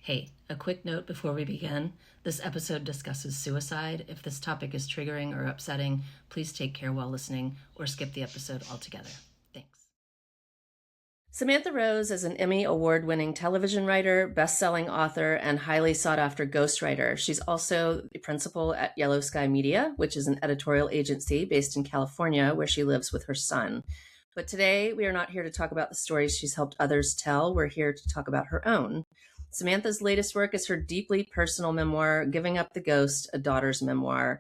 Hey, a quick note before we begin. This episode discusses suicide. If this topic is triggering or upsetting, please take care while listening or skip the episode altogether. Thanks. Samantha Rose is an Emmy Award-winning television writer, best-selling author, and highly sought-after ghostwriter. She's also the principal at Yellow Sky Media, which is an editorial agency based in California, where she lives with her son. But today, we are not here to talk about the stories she's helped others tell. We're here to talk about her own. Samantha's latest work is her deeply personal memoir, Giving Up the Ghost, a Daughter's Memoir.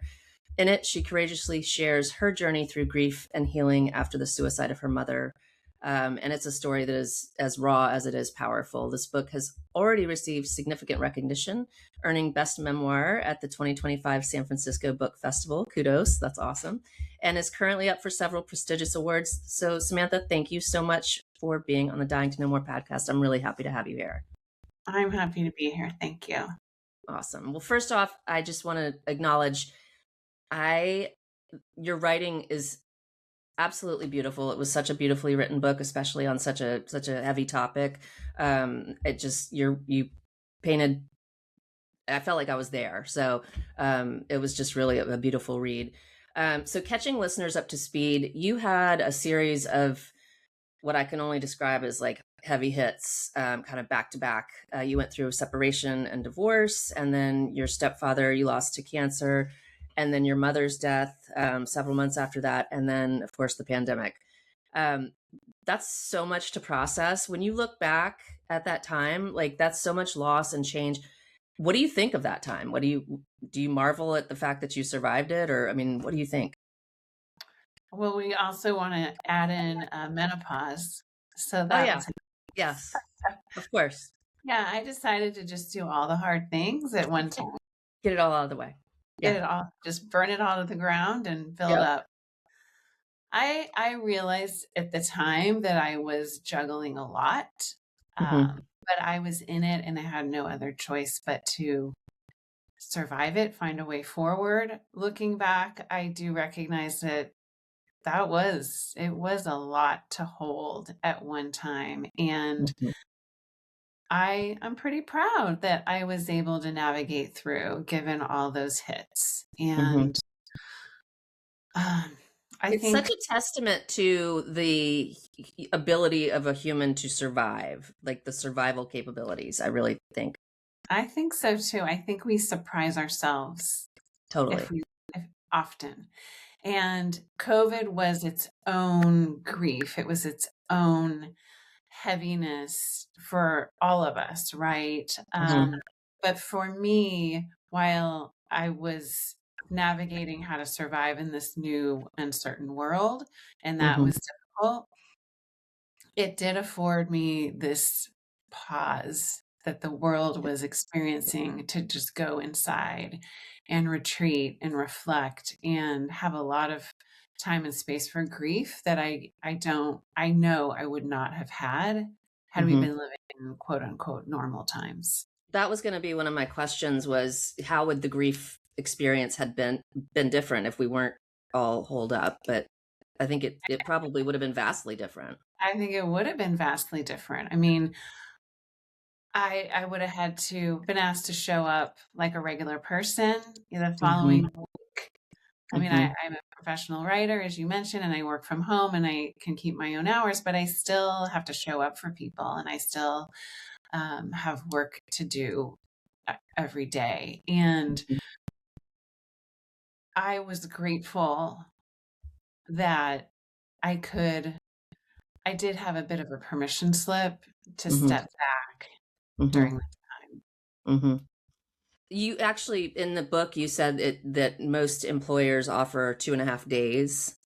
In it, she courageously shares her journey through grief and healing after the suicide of her mother. And it's a story that is as raw as it is powerful. This book has already received significant recognition, earning Best Memoir at the 2025 San Francisco Book Festival. Kudos, that's awesome. And is currently up for several prestigious awards. So Samantha, thank you so much for being on the Dying to Know More podcast. I'm really happy to have you here. I'm happy to be here. Thank you. Awesome. Well, first off, I just want to acknowledge your writing is absolutely beautiful. It was such a beautifully written book, especially on such a heavy topic. You painted, I felt like I was there. So it was just really a beautiful read. So catching listeners up to speed, you had a series of what I can only describe as like heavy hits, kind of back to back. You went through separation and divorce, and then your stepfather you lost to cancer, and then your mother's death several months after that, and then of course the pandemic. That's so much to process. When you look back at that time, like that's so much loss and change. What do you think of that time? Do you marvel at the fact that you survived it? Or, I mean, what do you think? Well, we also want to add in menopause. So Yes, of course. Yeah, I decided to just do all the hard things at one time. Get it all out of the way. Get it all, just burn it all to the ground and build up. I realized at the time that I was juggling a lot, but I was in it and I had no other choice but to survive it, find a way forward. Looking back, I do recognize that it was a lot to hold at one time. And I'm pretty proud that I was able to navigate through given all those hits. And I think such a testament to the ability of a human to survive, like the survival capabilities, I really think. I think so too. I think we surprise ourselves. Totally. Often. And COVID was its own grief. It was its own heaviness for all of us, right? But for me, while I was navigating how to survive in this new uncertain world, and that was difficult, it did afford me this pause that the world was experiencing to just go inside and retreat and reflect and have a lot of time and space for grief that I know I would not have had we been living in quote unquote normal times. That was going to be one of my questions, was how would the grief experience had been different if we weren't all holed up? But I think it probably would have been vastly different. I think it would have been vastly different. I mean, I would have had to been asked to show up like a regular person the following week. I mean, I'm a professional writer, as you mentioned, and I work from home and I can keep my own hours, but I still have to show up for people and I still have work to do every day. And I was grateful that I did have a bit of a permission slip to step back during that time. You actually, in the book, you said that most employers offer 2.5 days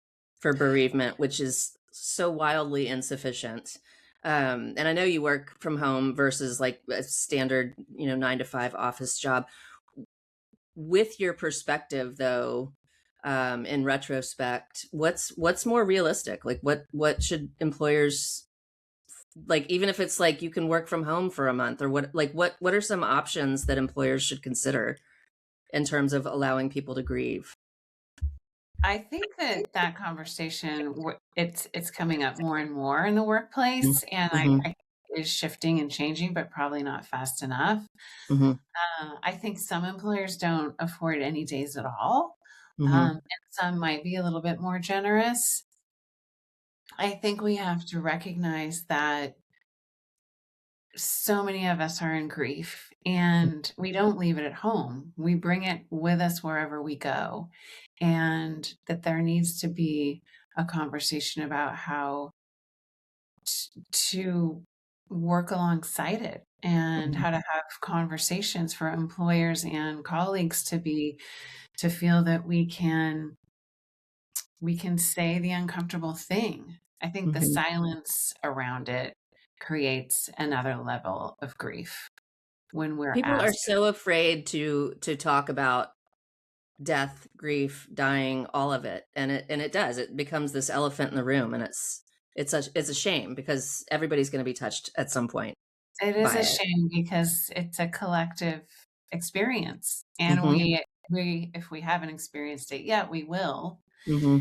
for bereavement, which is so wildly insufficient. And I know you work from home versus like a standard, 9 to 5 office job. With your perspective, though, in retrospect, what's more realistic? Like, what should employers, like, even if it's like you can work from home for a month, or what are some options that employers should consider in terms of allowing people to grieve? I think that conversation, it's coming up more and more in the workplace, and I is shifting and changing, but probably not fast enough. Mm-hmm. I think some employers don't afford any days at all. Mm-hmm. And some might be a little bit more generous. I think we have to recognize that so many of us are in grief and we don't leave it at home. We bring it with us wherever we go. And that there needs to be a conversation about how to work alongside it and Mm-hmm. how to have conversations for employers and colleagues to feel that we can say the uncomfortable thing. I think the Mm-hmm. silence around it creates another level of grief when we're People are asked. so afraid to talk about death, grief, dying, all of it, and it does. It becomes this elephant in the room, and it's a shame because everybody's going to be touched at some point It is by a it. shame because it's a collective experience, and Mm-hmm. we if we haven't experienced it yet, we will. Mm-hmm.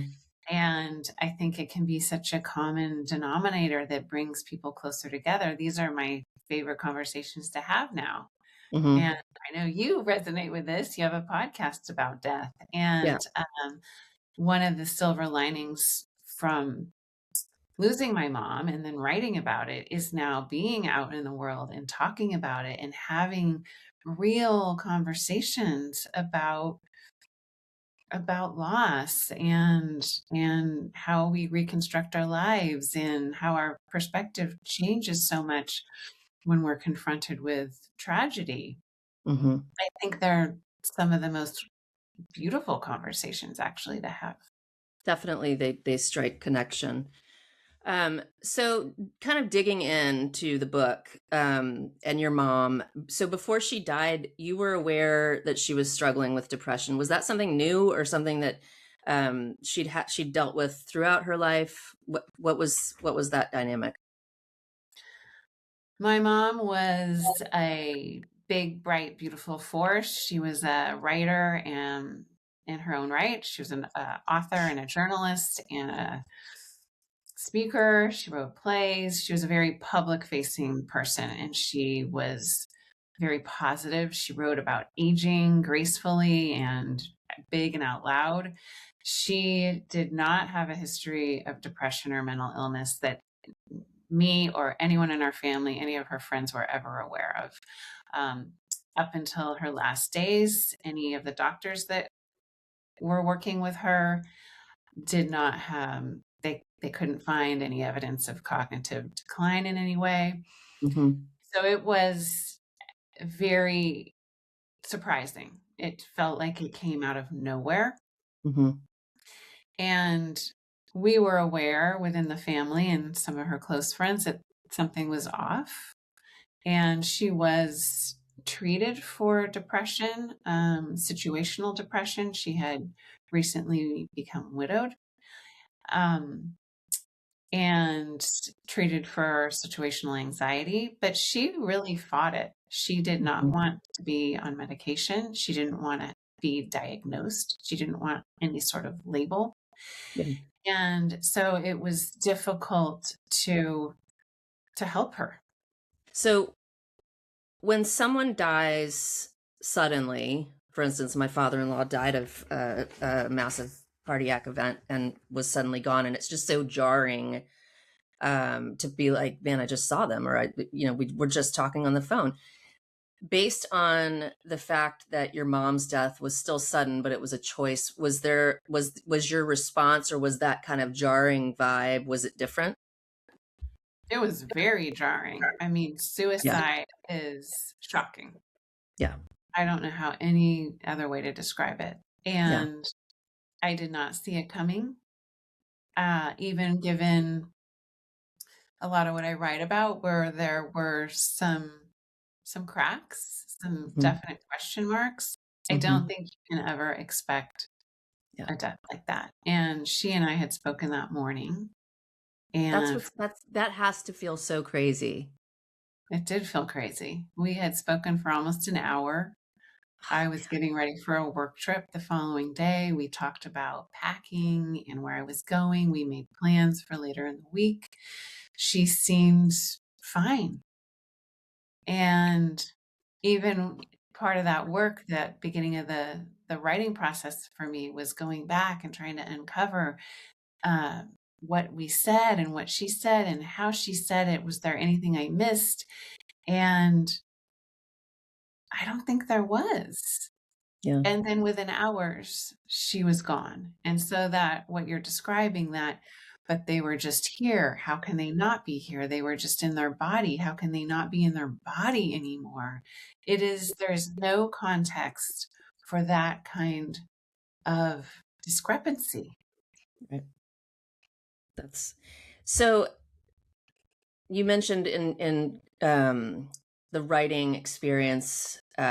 And I think it can be such a common denominator that brings people closer together. These are my favorite conversations to have now. Mm-hmm. And I know you resonate with this. You have a podcast about death. Yeah. And one of the silver linings from losing my mom and then writing about it is now being out in the world and talking about it and having real conversations about loss and how we reconstruct our lives and how our perspective changes so much when we're confronted with tragedy. Mm-hmm. I think they're some of the most beautiful conversations actually to have. Definitely, they strike connection. So kind of digging into the book, and your mom. So before she died, you were aware that she was struggling with depression. Was that something new or something that she'd dealt with throughout her life? What was that dynamic? My mom was a big, bright, beautiful force. She was a writer and in her own right. She was an author and a journalist and a speaker. She wrote plays. She was a very public facing person and she was very positive. She wrote about aging gracefully and big and out loud. She did not have a history of depression or mental illness that me or anyone in our family, any of her friends were ever aware of. Um, Up until her last days, any of the doctors that were working with her did not have, they couldn't find any evidence of cognitive decline in any way. Mm-hmm. So it was very surprising. It felt like it came out of nowhere. Mm-hmm. And we were aware within the family and some of her close friends that something was off. And she was treated for depression, situational depression. She had recently become widowed. Um, and treated for situational anxiety, but she really fought it. She did not Mm-hmm. want to be on medication. She didn't want to be diagnosed. She didn't want any sort of label. Yeah. And so it was difficult to help her. So when someone dies suddenly, for instance, my father-in-law died of a massive cardiac event and was suddenly gone, and it's just so jarring, to be like, man, I just saw them, or we were just talking on the phone. Based on the fact that your mom's death was still sudden, but it was a choice, was your response, or was that kind of jarring vibe, was it different? It was very jarring. I mean, Yeah. suicide is shocking. Yeah. I don't know how any other way to describe it. Yeah. And I did not see it coming, even given a lot of what I write about, where there were some cracks, some Hmm. definite question marks. I don't Hmm. think you can ever expect Yeah. a death like that. And she and I had spoken that morning, and That has to feel so crazy. it did feel crazy. We had spoken for almost an hour. I Oh was getting ready for a work trip the following day. We talked about packing and where I was going. We made plans for later in the week. She seemed fine. And even part of that work, that beginning of the writing process for me, was going back and trying to uncover uh, what we said and what she said and how she said it. Was there anything I missed? And I don't think there was. Yeah. And then within hours, she was gone. And so that what you're describing, that, but they were just here. How can they not be here? They were just in their body. How can they not be in their body anymore? There's no context for that kind of discrepancy. Right. That's so. You mentioned in the writing experience, you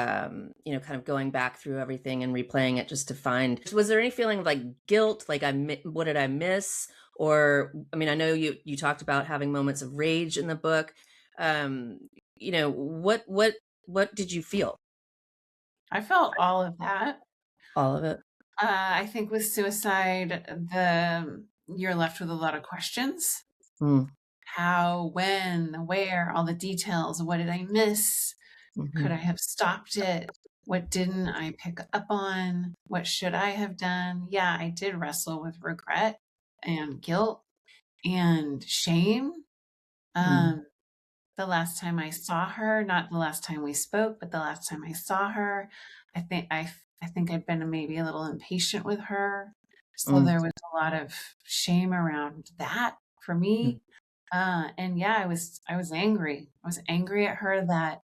know, kind of going back through everything and replaying it just to find. Was there any feeling of like guilt, like what did I miss? Or I mean, I know you talked about having moments of rage in the book. You know, what did you feel? I felt all of that. All of it. I think with suicide, you're left with a lot of questions. Mm. How, when, where, all the details. What did I miss? Mm-hmm. Could I have stopped it? What didn't I pick up on? What should I have done? Yeah, I did wrestle with regret and guilt and shame. Mm. The last time I saw her, not the last time we spoke, but the last time I saw her, I think I'd been maybe a little impatient with her. So Mm. there was a lot of shame around that for me. And yeah, I was angry. I was angry at her that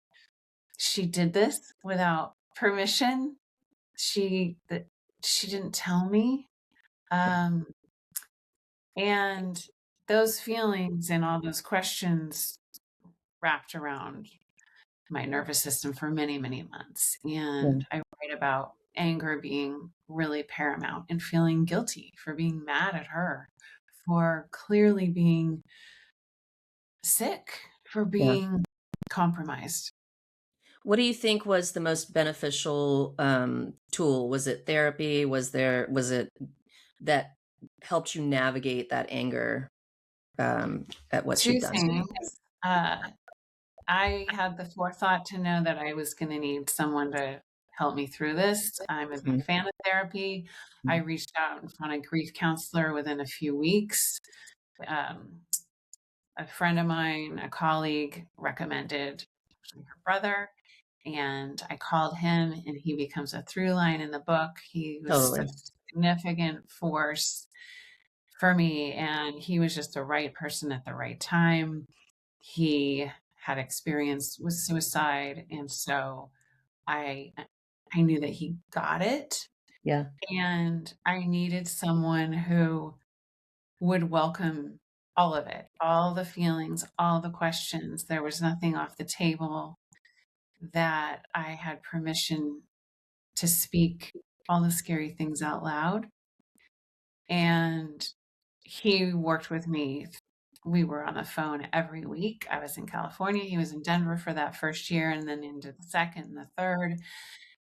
she did this without permission. That she didn't tell me. Um, and those feelings and all those questions wrapped around my nervous system for many, many months. Yeah. And I write about anger being really paramount and feeling guilty for being mad at her, for clearly being sick, for Yeah. being compromised. What do you think was the most beneficial tool? Was it therapy? Was it that helped you navigate that anger at what Two she'd done to you? things. Uh, I had the forethought to know that I was going to need someone to help me through this. I'm a big Mhm. fan of therapy. I reached out and found a grief counselor within a few weeks. Um, a friend of mine, a colleague, recommended her brother, and I called him, and he becomes a through line in the book. He was such Totally. a significant force for me, and he was just the right person at the right time. He had experience with suicide, and so I I knew that he got it, Yeah. and I needed someone who would welcome all of it, all the feelings, all the questions. There was nothing off the table, that I had permission to speak all the scary things out loud. And he worked with me. We were on the phone every week. I was in California. He was in Denver for that first year, and then into the second and the third.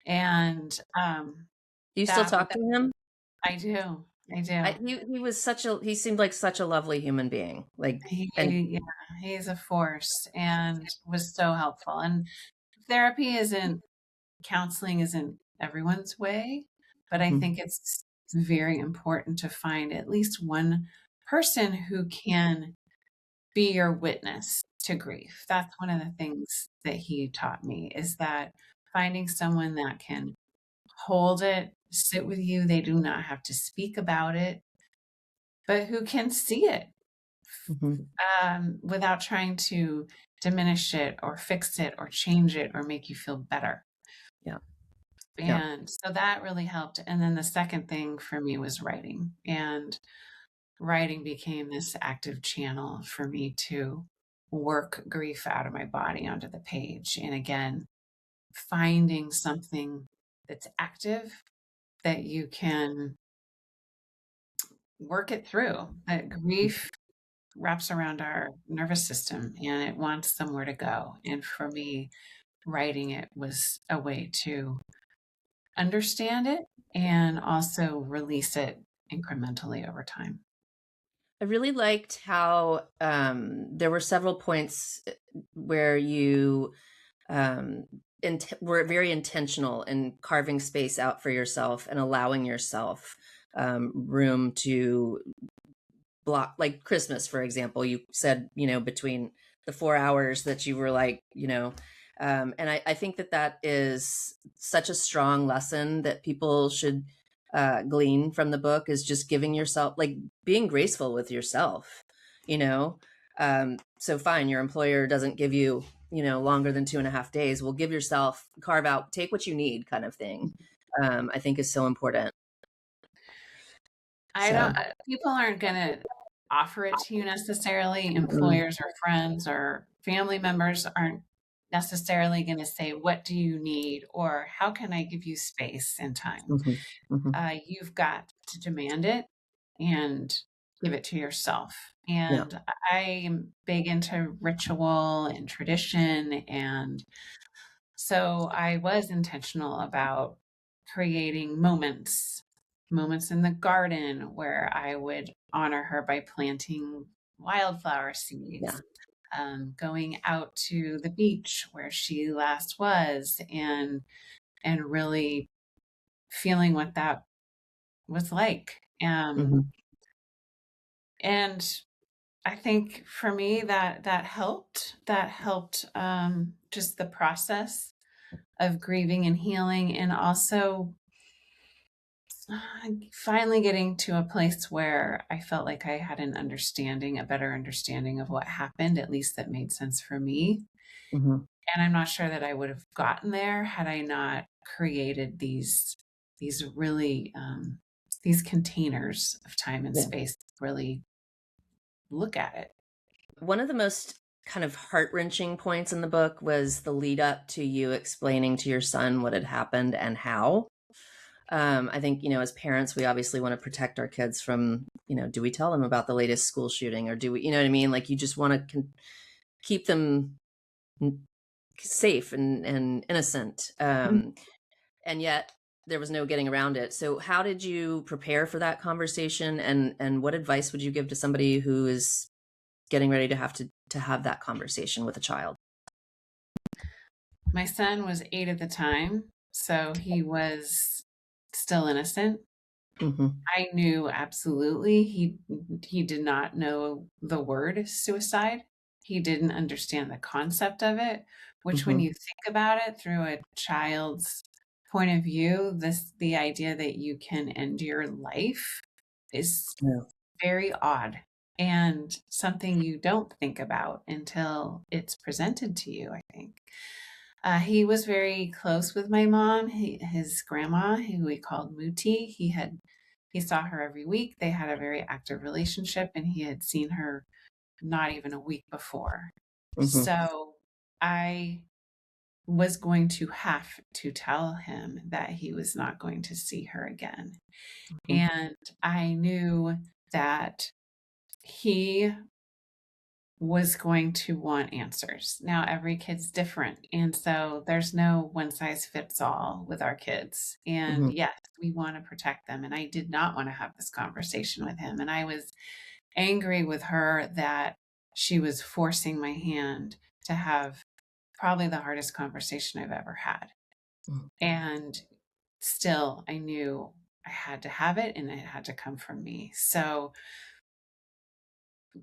And Do you still that talk to him? I do. I do. He was he seemed like such a lovely human being. Like, and Yeah, he's a force and was so helpful. And therapy isn't, counseling isn't everyone's way, but I Mhm. think it's very important to find at least one person who can be your witness to grief. That's one of the things that he taught me, is that finding someone that can hold it, sit with you. They do not have to speak about it, but who can see it Mhm. without trying to diminish it or fix it or change it or make you feel better. Yeah. Yeah. And so that really helped. And then the second thing for me was writing. And writing became this active channel for me to work grief out of my body onto the page. And again, finding something that's active, that you can work it through. That grief wraps around our nervous system and it wants somewhere to go. And for me, writing it was a way to understand it and also release it incrementally over time. I really liked how there were several points where you were very intentional in carving space out for yourself and allowing yourself room to block, like Christmas, for example. You said, between the 4 hours that you were like, and I think that is such a strong lesson that people should glean from the book, is just giving yourself, like, being graceful with yourself, you know? So fine, your employer doesn't give you, longer than 2.5 days. Well, give yourself, carve out, take what you need, kind of thing. I think is so important. I So, don't, people aren't going to offer it to you necessarily. mm, Employers or friends or family members aren't necessarily going to say, what do you need? Or how can I give you space and time? mhm, mhm. You've got to demand it and give it to yourself. Yeah. And I am big into ritual and tradition. And so I was intentional about creating moments in the garden where I would honor her by planting wildflower Yeah. seeds, going out to the beach where she last was, and really feeling what that was like. Mhm, And I think for me that helped. That helped, just the process of grieving and healing, and also finally getting to a place where I felt like I had a better understanding of what happened, at least that made sense for me. mhm. And I'm not sure that I would have gotten there had I not created these really these containers of time and Yeah. space to really look at it. One of the most kind of heart-wrenching points in the book was the lead up to you explaining to your son what had happened and how. I think, as parents, we obviously want to protect our kids from, do we tell them about the latest school shooting, or do we, you know what I mean? Like, you just want to keep them safe and innocent. And yet there was no getting around it. So how did you prepare for that conversation? And what advice would you give to somebody who is getting ready to have that conversation with a child? My son was 8 at the time, so he was still innocent. Mm-hmm. I knew absolutely he did not know the word suicide. He didn't understand the concept of it, which when Mm-hmm. you think about it through a child's point of view, the idea that you can end your life is Yeah. very odd and something you don't think about until it's presented to you, I think. He was very close with my mom, his grandma, who we called Muti. He saw her every week. They had a very active relationship, and he had seen her not even a week before. Mm-hmm. So I was going to have to tell him that he was not going to see her again. And I knew that he was going to want answers. Now, every kid's different. And so there's no one size fits all with our kids. And Mm-hmm. yes, we want to protect them. And I did not want to have this conversation with him. And I was angry with her that she was forcing my hand to have probably the hardest conversation I've ever had. Mm-hmm. And still, I knew I had to have it and it had to come from me. So,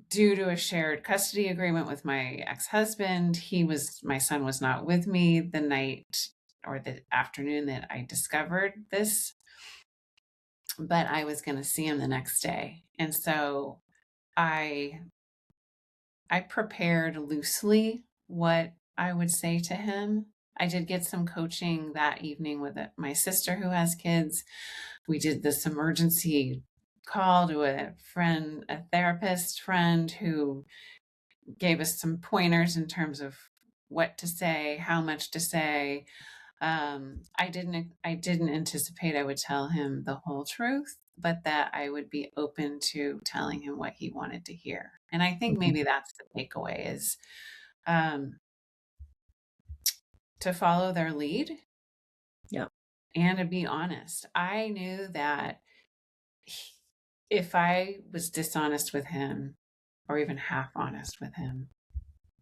due to a shared custody agreement with my ex-husband, my son was not with me the night or the afternoon that I discovered this, but I was going to see him the next day. And so I prepared loosely what I would say to him. I did get some coaching that evening with my sister who has kids. We did this emergency call to a therapist friend who gave us some pointers in terms of what to say, how much to say. I didn't anticipate I would tell him the whole truth, but that I would be open to telling him what he wanted to hear. And I think Mm-hmm. maybe that's the takeaway is, um, to follow their lead Yeah. and to be honest. I knew that if I was dishonest with him or even half honest with him,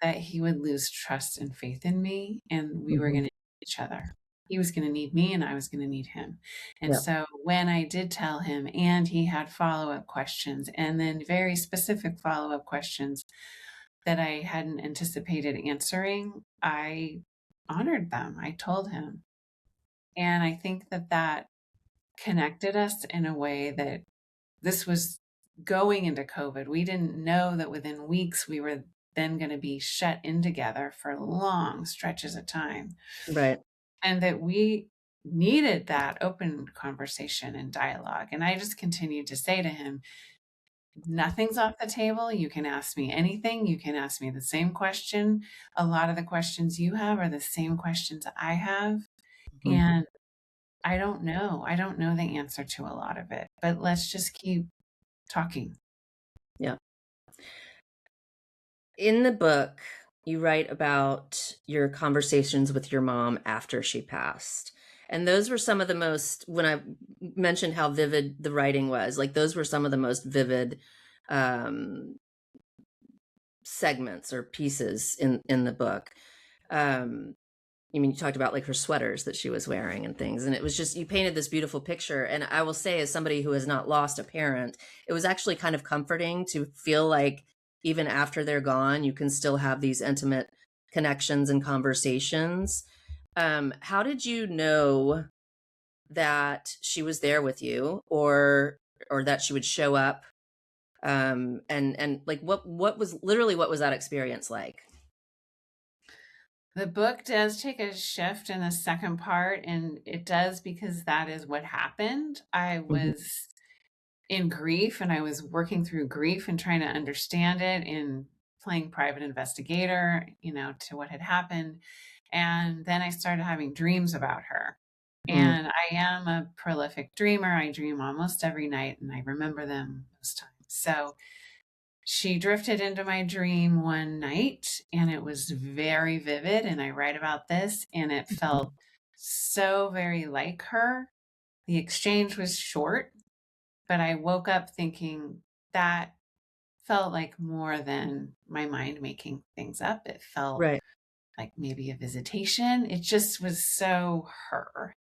that he would lose trust and faith in me, and we were Mm-hmm. going to need each other. He was going to need me and I was going to need him. And Yeah. so when I did tell him, and he had follow-up questions, and then very specific follow-up questions that I hadn't anticipated answering, I honored them. I told him. And I think that that connected us in a way that this was going into COVID. We didn't know that within weeks we were then going to be shut in together for long stretches of time, Right. and that we needed that open conversation and dialogue. And I just continued to say to him, nothing's off the table. You can ask me anything. You can ask me the same question. A lot of the questions you have are the same questions I have. Mm-hmm. And I don't know. I don't know the answer to a lot of it, but let's just keep talking. Yeah. In the book, you write about your conversations with your mom after she passed. And those were some of the most, when I mentioned how vivid the writing was, like those were some of the most vivid um, segments or pieces in the book. You mean, you talked about like her sweaters that she was wearing and things, and it was just, you painted this beautiful picture. And I will say, as somebody who has not lost a parent, it was actually kind of comforting to feel like even after they're gone, you can still have these intimate connections and conversations. How did you know that she was there with you, or that she would show up? And like, what was literally, what was that experience like? The book does take a shift in the second part, and it does because that is what happened. I Mhm. was in grief, and I was working through grief and trying to understand it and playing private investigator, to what had happened. And then I started having dreams about her. Mm. And I am a prolific dreamer. I dream almost every night and I remember them most times. So she drifted into my dream one night and it was very vivid. And I write about this and it felt so very like her. The exchange was short, but I woke up thinking that felt like more than my mind making things up. It felt Right. like maybe a visitation. It just was so her.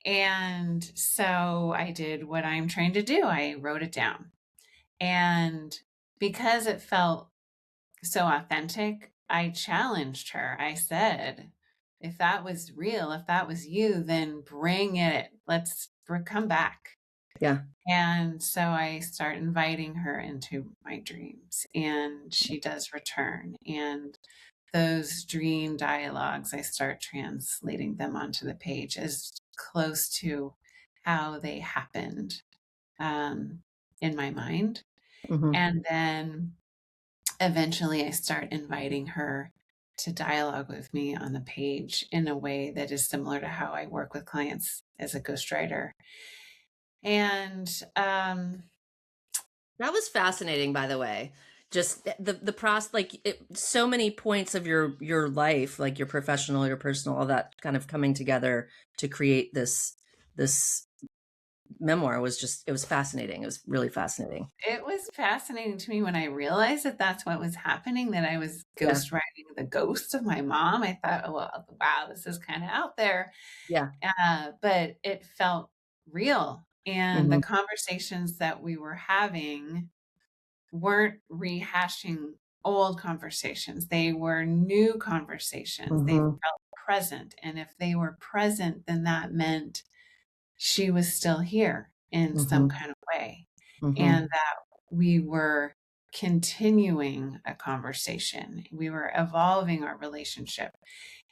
And so I did what I'm trained to do. I wrote it down. And because it felt so authentic, I challenged her. I said, if that was real, if that was you, then bring it. Let's come back. Yeah. And so I start inviting her into my dreams, and she does return. And those dream dialogues, I start translating them onto the page as close to how they happened in my mind. Hmm. And then eventually I start inviting her to dialogue with me on the page in a way that is similar to how I work with clients as a ghostwriter. And That was fascinating, by the way. Just the process, like so many points of your life, like your professional, your personal, all that kind of coming together to create this memoir was just, it was fascinating. It was really fascinating. it was fascinating to me when I realized that that's what was happening, that I was Yeah. ghostwriting the ghost of my mom. I thought, oh, well, wow, this is kind of out there. Yeah. But it felt real. And the Hmm. conversations that we were having weren't rehashing old conversations. They were new conversations. They Hmm. felt present. And if they were present, then that meant she was still here in some Hmm. kind of way. Hmm. And that we were continuing a conversation. We were evolving our relationship.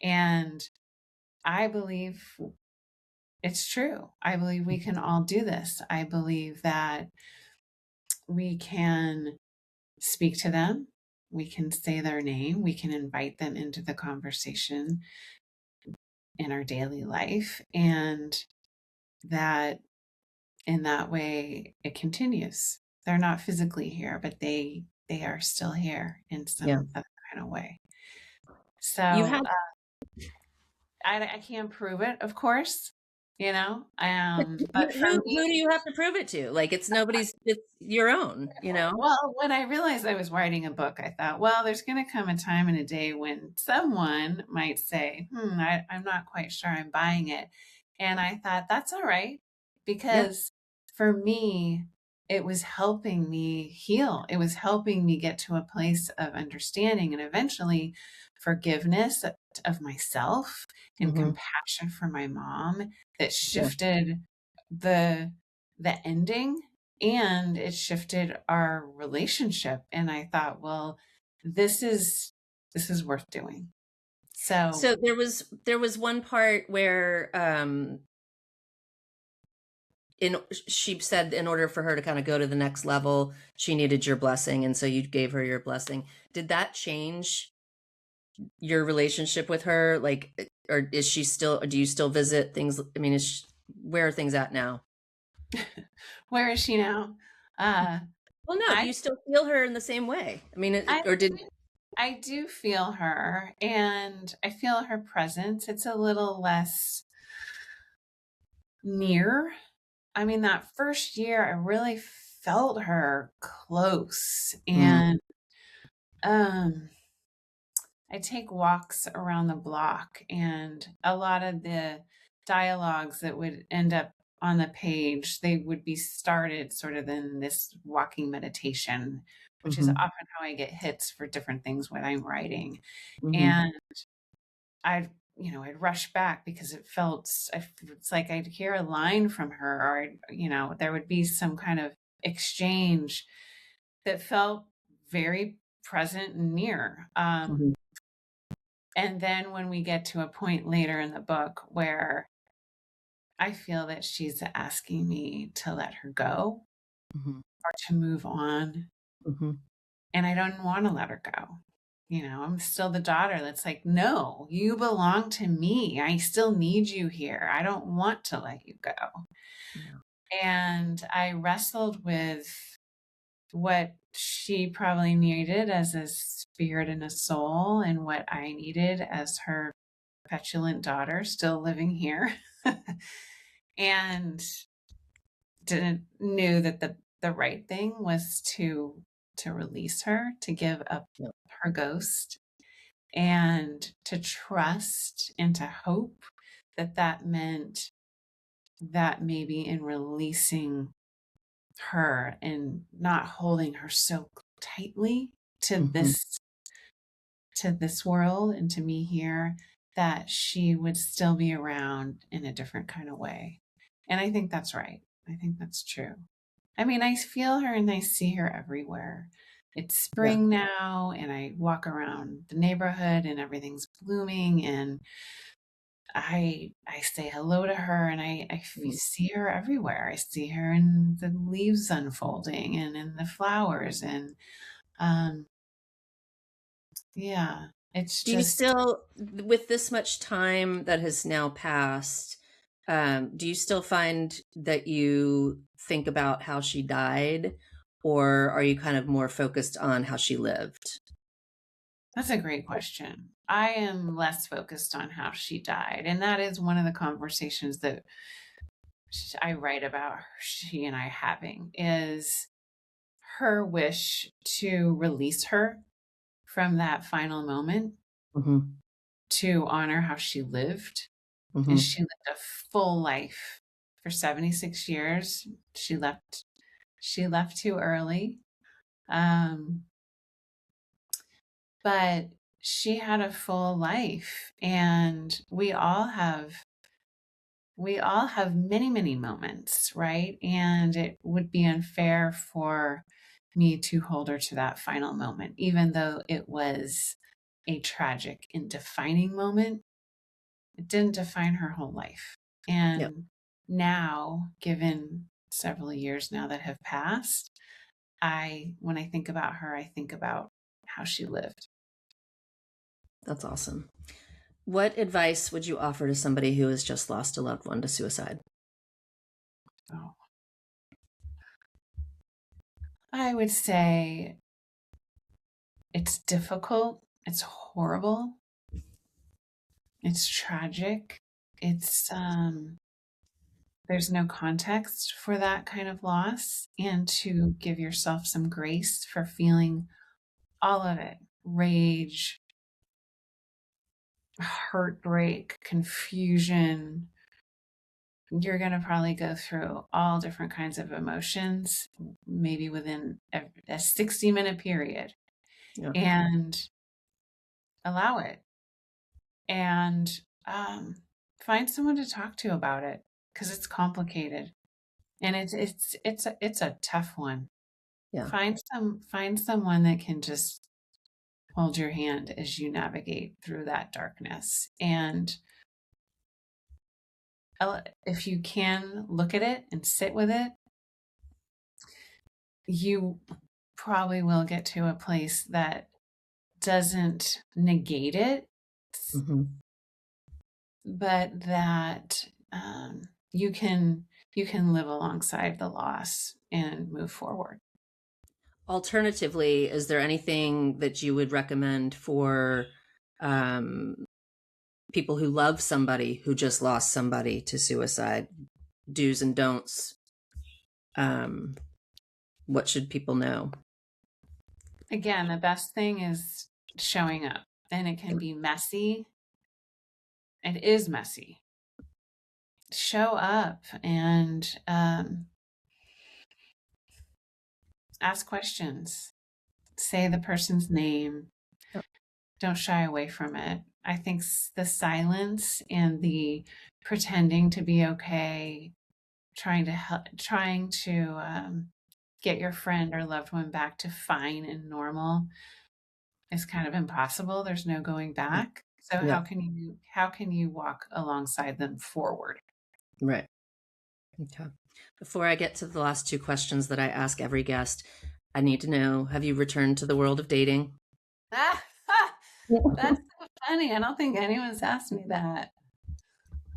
And I believe it's true. I believe we can all do this. I believe that we can speak to them. We can say their name. We can invite them into the conversation in our daily life. And that in that way, it continues. They're not physically here, but they are still here in Yeah. some other kind of way. So You had, I can't prove it, of course. you know? Who, But for who me, do you have to prove it to? Like, it's nobody's, it's your own, you know? well, when I realized I was writing a book, I thought, well, there's going to come a time and a day when someone might say, I'm not quite sure I'm buying it. And I thought, that's all right. Yeah. Because for me, it was helping me heal. It was helping me get to a place of understanding and eventually forgiveness of myself and Hmm. compassion for my mom that Yeah. shifted the the ending, and it shifted our relationship. And I thought, well, this is worth doing. So So there was one part where in she said in order for her to kind of go to the next level, she needed your blessing, and so you gave her your blessing. Did that change your relationship with her? Like, or is she still? Do you still visit things? I mean, where are things at now? where is she now? uh Well, no. Do i you still feel her in the same way? I mean, i or did? I do feel her, and I feel her presence. It's a little less near. I mean, that first year I really felt her close. Mm, And um I take walks around the block, and a lot of the dialogues that would end up on the page, they would be started sort of in this walking meditation, which is mm-hmm, often how I get hits for different things when I'm writing. mm-hmm, And I'd rush back because it's like I'd hear a line from her, or there would be some kind of exchange that felt very present and near. mm-hmm, And then when we get to a point later in the book where I feel that she's asking me to let her go mm-hmm, or to move on, mm-hmm. and I don't want to let her go. I'm still the daughter that's like, no, you belong to me. I still need you here. I don't want to let you go. Yeah. And I wrestled with what she probably needed as a spirit and a soul, and what I needed as her petulant daughter still living here. And didn't knew that the right thing was to release her, to give up Yeah. her ghost, and to trust and to hope that that meant that maybe in releasing her and not holding her so tightly to Mm-hmm. this world and to me here, that she would still be around in a different kind of way. And I think that's right. I think that's true. I mean, I feel her and I see her everywhere. It's Yeah. spring now, and I walk around the neighborhood and everything's blooming, and I say hello to her, and Mm. see her everywhere. I see her in the leaves unfolding and in the flowers, and um yeah, it's Do you just still, with this much time that has now passed, do you still find that you think about how she died, or are you kind of more focused on how she lived? that's a great question. I am less focused on how she died, and that is one of the conversations that I write about she and I having, is her wish to release her from that final moment, Mm-hmm. to honor how she lived. And Mm-hmm. she lived a full life for 76 years. She left too early. Um, but she had a full life, and we all have many, many moments, right? And it would be unfair for me to hold her to that final moment, even though it was a tragic and defining moment. It didn't define her whole life. Yep. And now, given several years now that have passed, when I think about her, I think about how she lived. That's awesome. What advice would you offer to somebody who has just lost a loved one to suicide? Oh, I would say it's difficult. It's horrible. It's tragic. It's there's no context for that kind of loss, and to give yourself some grace for feeling all of it: rage, heartbreak, confusion. You're going to probably go through all different kinds of emotions, maybe within a 60-minute period, Yeah. and allow it. And find someone to talk to about it, because it's complicated, and it's a tough one. Yeah. Find someone that can just hold your hand as you navigate through that darkness. And if you can look at it and sit with it, you probably will get to a place that doesn't negate it, Mm-hmm. but that you can live alongside the loss and move forward. Alternatively, is there anything that you would recommend for people who love somebody who just lost somebody to suicide? Do's and don'ts. What should people know? Again, the best thing is showing up, and it can be messy. It is messy. Show up and ask questions. Say the person's name. Yep. Don't shy away from it. I think the silence and the pretending to be okay, trying to get your friend or loved one back to fine and normal, is kind of impossible. There's no going back. So Yep. how can you walk alongside them forward? Right. Okay. Before I get to the last two questions that I ask every guest, I need to know, have you returned to the world of dating? That's so funny. I don't think anyone's asked me that.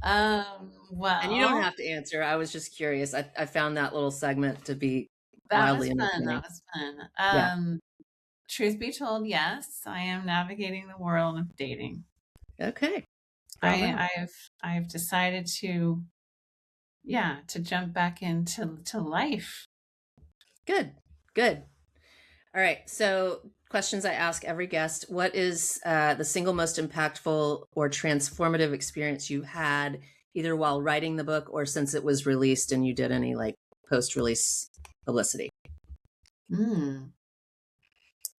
Well, And you don't have to answer. I was just curious. I found that little segment to be that wildly was fun. entertaining. That was fun. Yeah. Truth be told, yes, I am navigating the world of dating. Okay. Well, I've decided to jump back into life. good. All right. So, questions I ask every guest: what is the single most impactful or transformative experience you had, either while writing the book or since it was released and you did any like post-release publicity?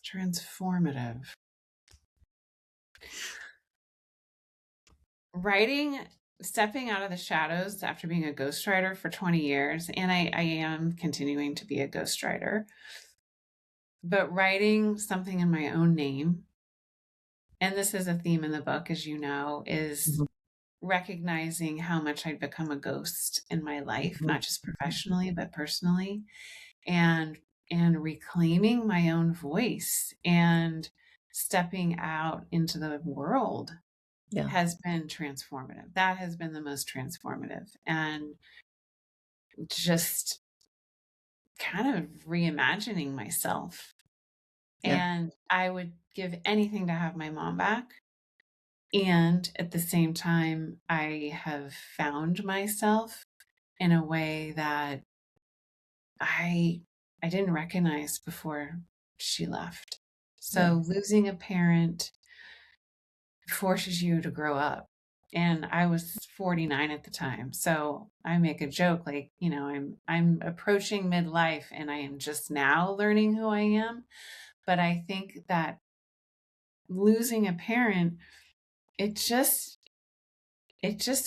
Transformative. Writing, stepping out of the shadows after being a ghostwriter for 20 years, and I am continuing to be a ghostwriter, but writing something in my own name, and this is a theme in the book, as you know, is recognizing how much I'd become a ghost in my life, not just professionally, but personally, and reclaiming my own voice and stepping out into the world has been transformative. That has been the most transformative, and just kind of reimagining myself. And I would give anything to have my mom back. And at the same time, I have found myself in a way that I didn't recognize before she left. So losing a parent forces you to grow up. And I was 49 at the time. So I make a joke like, I'm approaching midlife and I am just now learning who I am. But I think that losing a parent, it just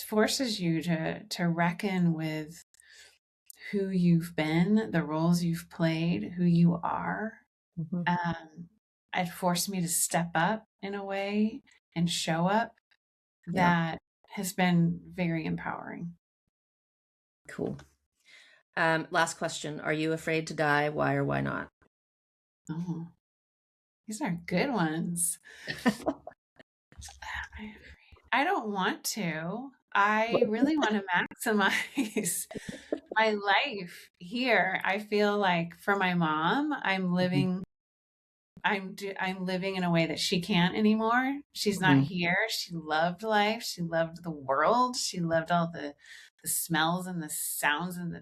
forces you to reckon with who you've been, the roles you've played, who you are. It forced me to step up in a way and show up that has been very empowering. Cool. Last question. Are you afraid to die? Why or why not? Oh, these are good ones. I don't want to. I really want to maximize my life here. I feel like for my mom, I'm I'm living in a way that she can't anymore. She's not here. She loved life. She loved the world. She loved all the smells and the sounds and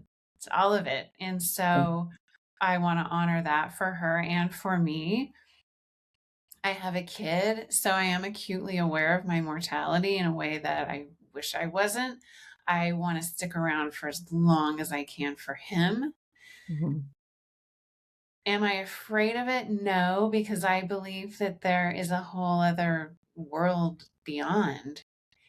all of it. And so I want to honor that for her and for me. I have a kid, so I am acutely aware of my mortality in a way that I wish I wasn't. I want to stick around for as long as I can for him. Mm-hmm. Am I afraid of it? No, because I believe that there is a whole other world beyond.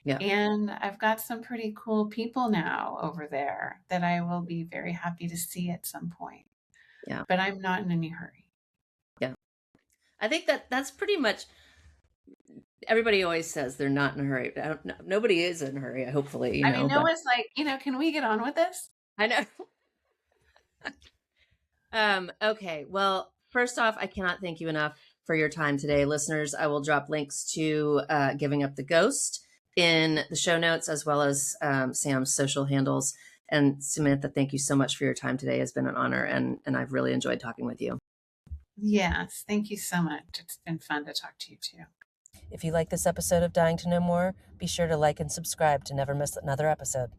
Yeah. And I've got some pretty cool people now over there that I will be very happy to see at some point. Yeah. But I'm not in any hurry. Yeah. I think that's pretty much, everybody always says they're not in a hurry. Nobody is in a hurry, hopefully, I mean, no one's like, can we get on with this? I know. Okay. Well, first off, I cannot thank you enough for your time today. Listeners, I will drop links to Giving Up the Ghost in the show notes, as well as Sam's social handles. And Samantha, thank you so much for your time today. It's been an honor, and I've really enjoyed talking with you. Yes, thank you so much. It's been fun to talk to you too. If you like this episode of Dying to Know More, be sure to like and subscribe to never miss another episode.